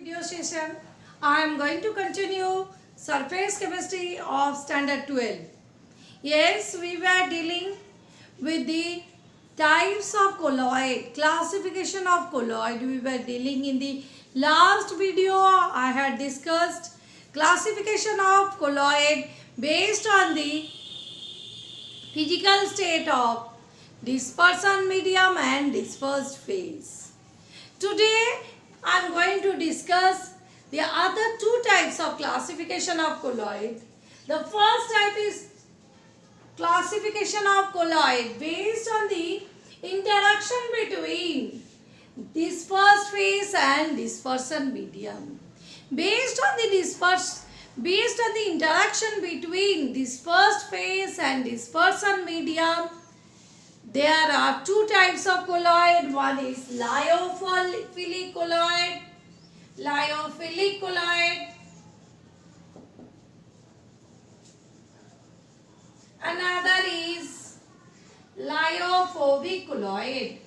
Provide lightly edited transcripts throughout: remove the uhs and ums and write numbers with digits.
Video session. I am going to continue surface chemistry of standard 12. Yes, we were dealing with the types of colloid, classification of colloid. We were dealing in the last video. I had discussed classification of colloid based on the physical state of dispersion medium and dispersed phase. Today I am going to discuss the other two types of classification of colloid. The first type is classification of colloid based on the interaction between dispersed phase and dispersion medium. Based on the interaction between dispersed phase and dispersion medium, there are two types of colloid. One is lyophilic colloid. Another is lyophobic colloid.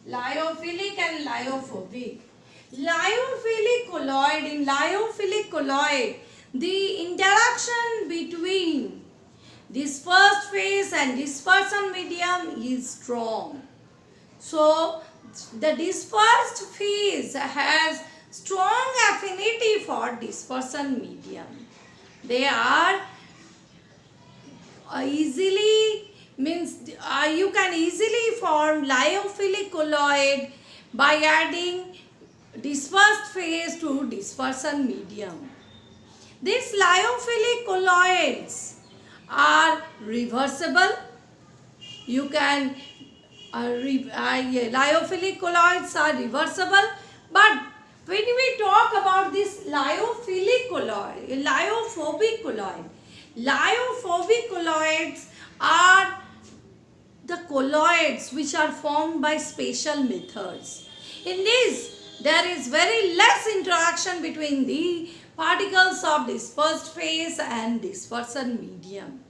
Lyophilic and lyophobic. Lyophilic colloid. In lyophilic colloid, the interaction between dispersed phase and dispersion medium is strong. So, the dispersed phase has strong affinity for dispersion medium. They are you can easily form lyophilic colloid by adding dispersed phase to dispersion medium. These lyophilic colloids are reversible. You can lyophilic colloids are reversible, but when we talk about this lyophobic colloids are the colloids which are formed by special methods. In this, there is very less interaction between the particles of dispersed phase and dispersion medium.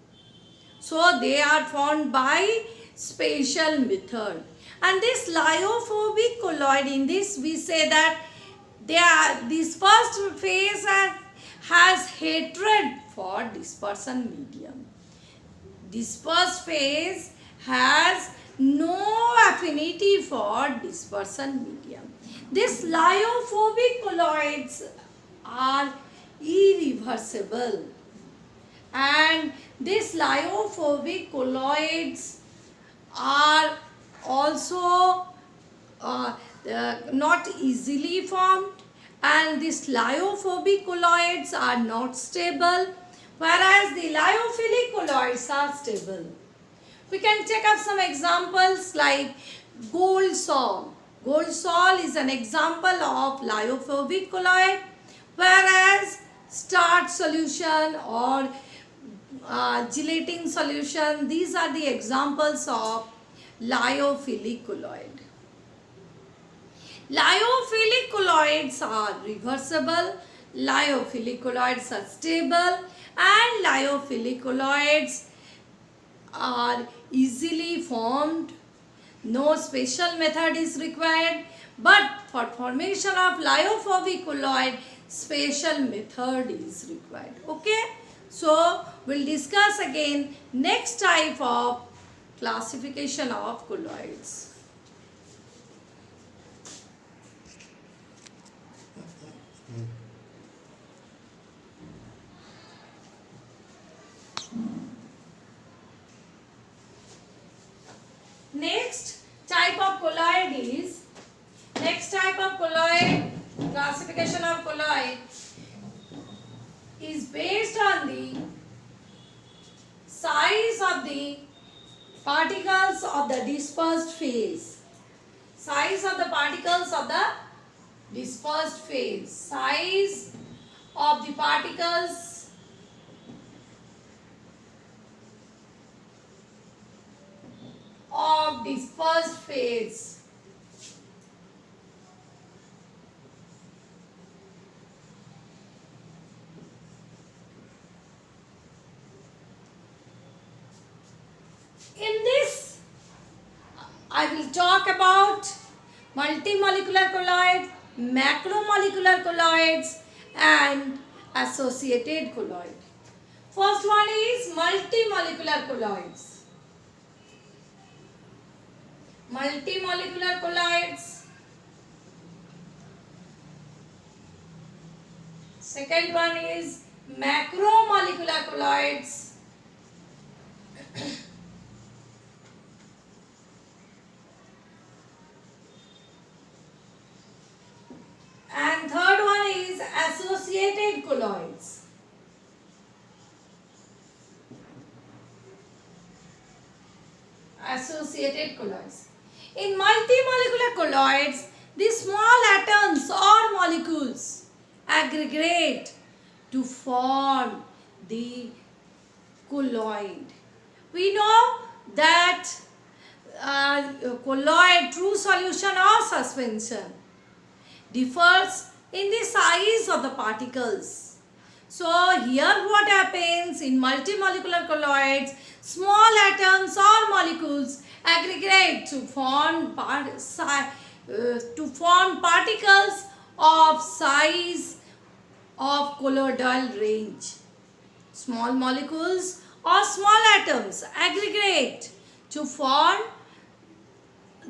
So, they are formed by special method. And this lyophobic colloid, in this we say that dispersed phase has hatred for dispersion medium. Dispersed phase has no affinity for dispersion medium. These lyophobic colloids are irreversible, and these lyophobic colloids are also not easily formed, and these lyophobic colloids are not stable, whereas the lyophilic colloids are stable. We can take up some examples like gold sol. Gold sol is an example of lyophilic colloid, whereas starch solution or gelatin solution, these are the examples of lyophilic colloid. Lyophilic colloids are reversible, lyophilic colloids are stable, and lyophilic colloids are easily formed. No special method is required, but for formation of lyophobic colloid, special method is required. Okay, so we'll discuss again next type of classification of colloids. Next type of colloid classification of colloid is based on the size of the particles of the dispersed phase. Size of the particles of the dispersed phase. Size of the particles of dispersed phase. In this, I will talk about multimolecular colloid, macromolecular colloids, and associated colloid. First one is multimolecular colloids. Multimolecular colloids. Second one is macromolecular colloids. And third one is associated colloids. Associated colloids. In multimolecular colloids, the small atoms or molecules aggregate to form the colloid. We know that colloid, true solution or suspension, differs in the size of the particles. So here what happens in multimolecular colloids, small atoms or molecules aggregate to form particles of size of colloidal range. Small molecules or small atoms aggregate to form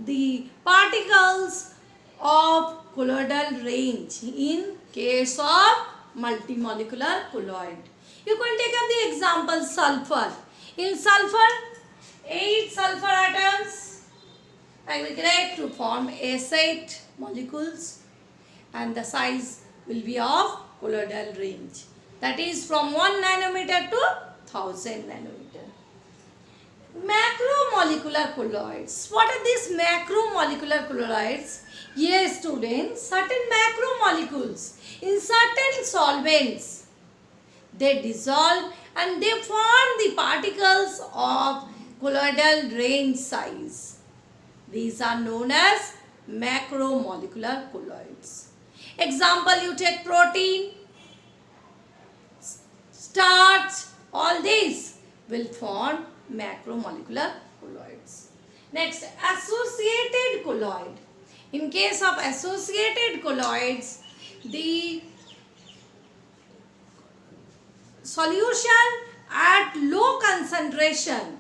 the particles of colloidal range in case of multimolecular colloid. You can take up the example sulfur. In sulfur, 8 sulfur atoms aggregate to form S8 molecules, and the size will be of colloidal range, that is from 1 nanometer to 1000 nanometer. Macromolecular colloids. What are these macromolecular colloids? Yes, students, certain macromolecules in certain solvents, they dissolve and they form the particles of colloidal range size. These are known as macromolecular colloids. Example, you take protein, starch, all these will form macromolecular colloids. Next, associated colloid. In case of associated colloids, the solution at low concentration,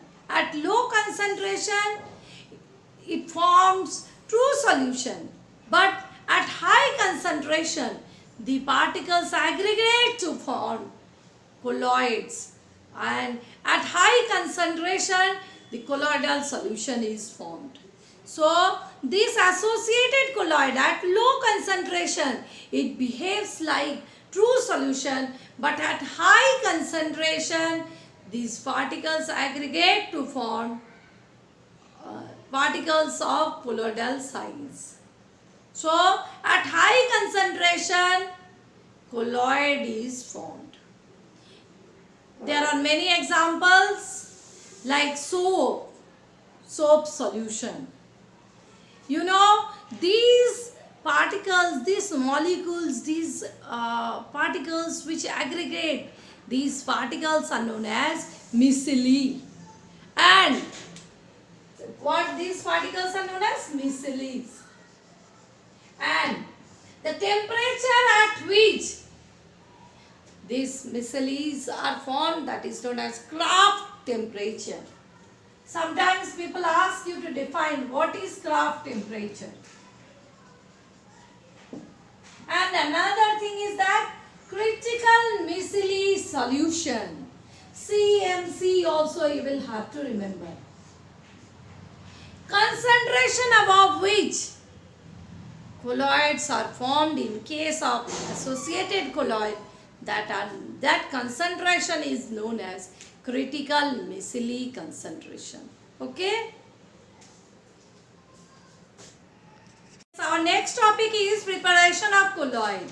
it forms true solution, but at high concentration the particles aggregate to form colloids, and at high concentration the colloidal solution is formed. So this associated colloid at low concentration, it behaves like true solution, but at high concentration these particles aggregate to form particles of colloidal size. So at high concentration colloid is formed. There are many examples like soap solution. You know, these particles, these molecules, these particles which aggregate, these particles are known as micelles. And what these particles are known as? Micelles. And the temperature at which these micelles are formed, that is known as Kraft temperature. Sometimes people ask you to define what is Kraft temperature. And another thing is that critical micelle solution, CMC, also you will have to remember. Concentration above which colloids are formed in case of associated colloid, that concentration is known as critical micelle concentration. Okay? So our next topic is preparation of colloid.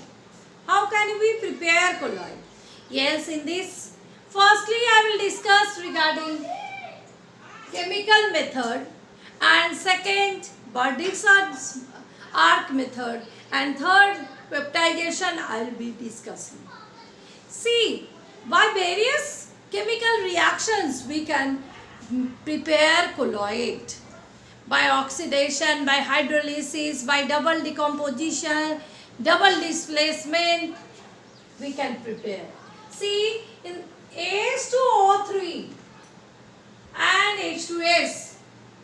How can we prepare colloid? Yes, in this, firstly I will discuss regarding chemical method, and second Burdick's arc method, and third peptidation I will be discussing. See, by various chemical reactions we can prepare colloid. by oxidation, by hydrolysis, by double decomposition, double displacement, we can prepare. See, in H2O3 and H2S,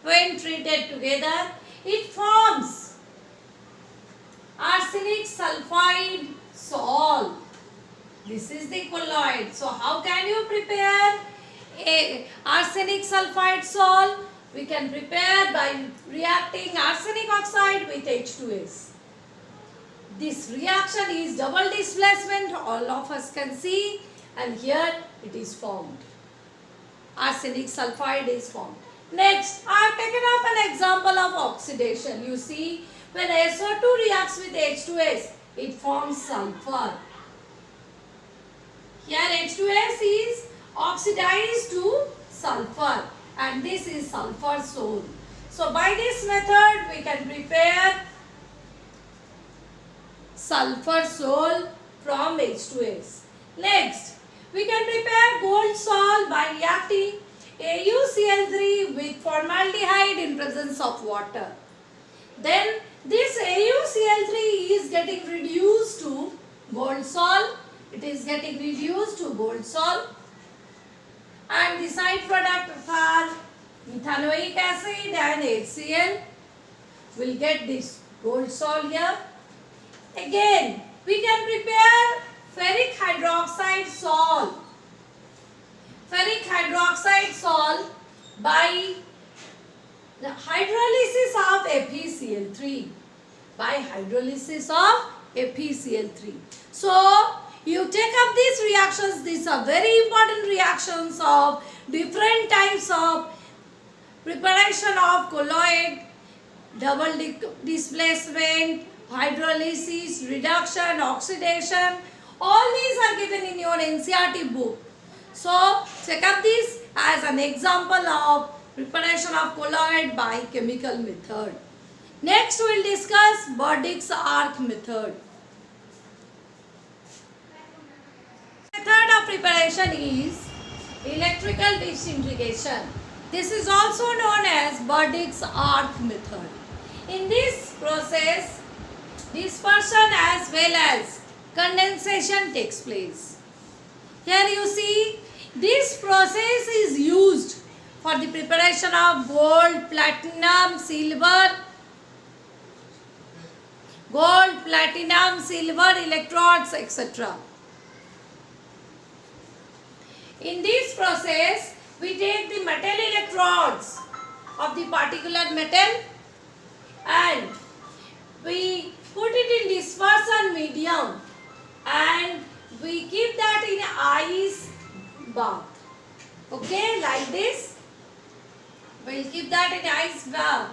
when treated together, it forms arsenic sulfide salt. This is the colloid. So how can you prepare a arsenic sulfide salt? We can prepare by reacting arsenic oxide with H2S. This reaction is double displacement, all of us can see, and here it is formed. Arsenic sulfide is formed. Next, I have taken up an example of oxidation. You see, when SO2 reacts with H2S, it forms sulfur. Here H2S is oxidized to sulfur, and this is sulfur sol. So by this method we can prepare sulfur sol from H2S. Next, we can prepare gold sol by reacting AuCl3 with formaldehyde in presence of water. Then this AuCl3 is getting reduced to gold sol. It is getting reduced to gold sol, and the side product are methanoic acid and HCl. We'll get this gold sol here. Again, we can prepare ferric hydroxide salt. Ferric hydroxide salt by the hydrolysis of FeCl3. By hydrolysis of FeCl3. So, you take up these reactions. These are very important reactions of different types of preparation of colloid, double displacement, hydrolysis, reduction, oxidation. All these are given in your NCERT book. So, check up this as an example of preparation of colloid by chemical method. Next, we will discuss Burdick's arc method. Method of preparation is electrical disintegration. This is also known as Burdick's arc method. In this process, dispersion as well as condensation takes place. Here you see, this process is used for the preparation of gold, platinum, silver electrodes, etc. In this process, we take the metal electrodes of the particular metal and we put it in dispersion medium and we keep that in ice bath. Okay, like this. We'll keep that in ice bath.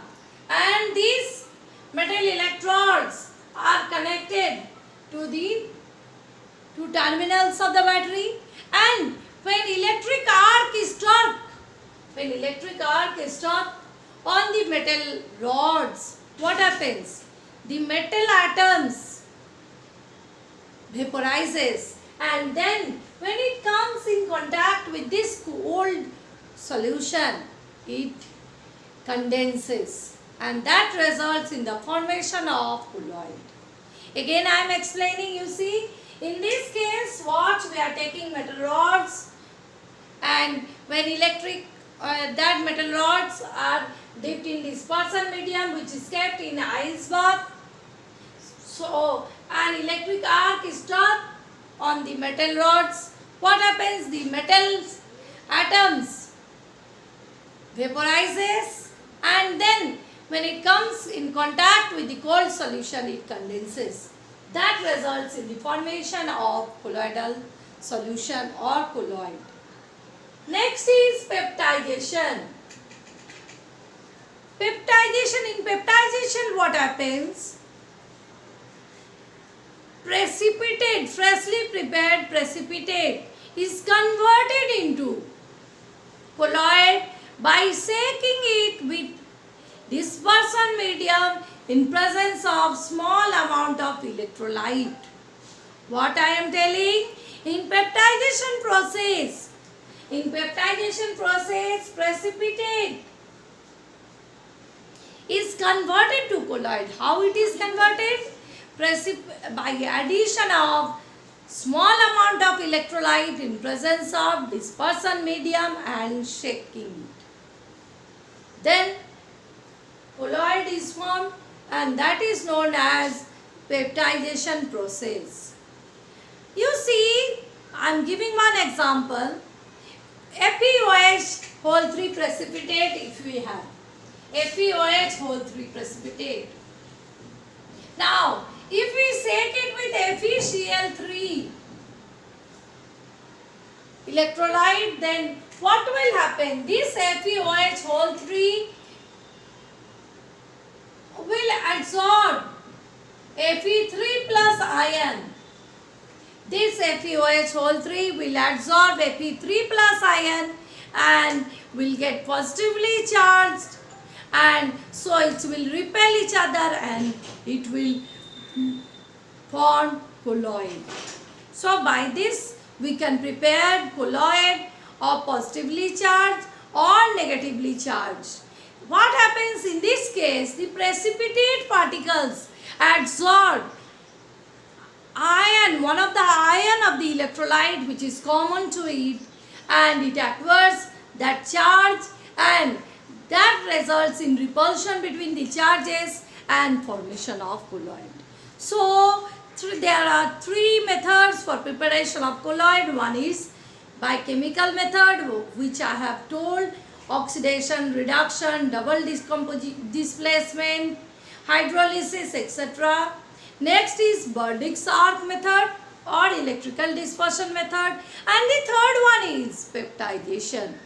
And these metal electrodes are connected to the two terminals of the battery, and when electric arc is struck on the metal rods, what happens? The metal atoms vaporizes, and then when it comes in contact with this cold solution, it condenses, and that results in the formation of colloid. Again I am explaining, you see, in this case watch, we are taking metal rods, and when that metal rods are dipped in dispersion medium which is kept in ice bath. So an electric arc is struck on the metal rods. What happens? The metal atoms vaporizes, and then when it comes in contact with the cold solution, it condenses. That results in the formation of colloidal solution or colloid. Next is peptidation. In peptidation, what happens? Precipitate, freshly prepared precipitate is converted into colloid by shaking it with dispersion medium in presence of small amount of electrolyte. What I am telling? In peptidation process, precipitate is converted to colloid. How it is converted? By addition of small amount of electrolyte in presence of dispersion medium and shaking. Then colloid is formed, and that is known as peptidation process. You see, I am giving one example. FeOH whole 3 precipitate if we have. FeOH whole 3 precipitate. Now, if we shake it with FeCl3 electrolyte, then what will happen? This FeOH whole 3 will absorb Fe3 plus ion. This FeOH whole 3 will absorb Fe3 plus ion and will get positively charged, and so it will repel each other and it will form colloid. So by this we can prepare colloid of positively charged or negatively charged. What happens in this case? The precipitate particles absorb ion, one of the ion of the electrolyte which is common to it, and it acquires that charge, and that results in repulsion between the charges and formation of colloid. So there are 3 methods for preparation of colloid. One is by chemical method, which I have told: oxidation, reduction, double displacement, hydrolysis, etc. Next is Burdyk's arc method or electrical dispersion method, and the third one is peptidation.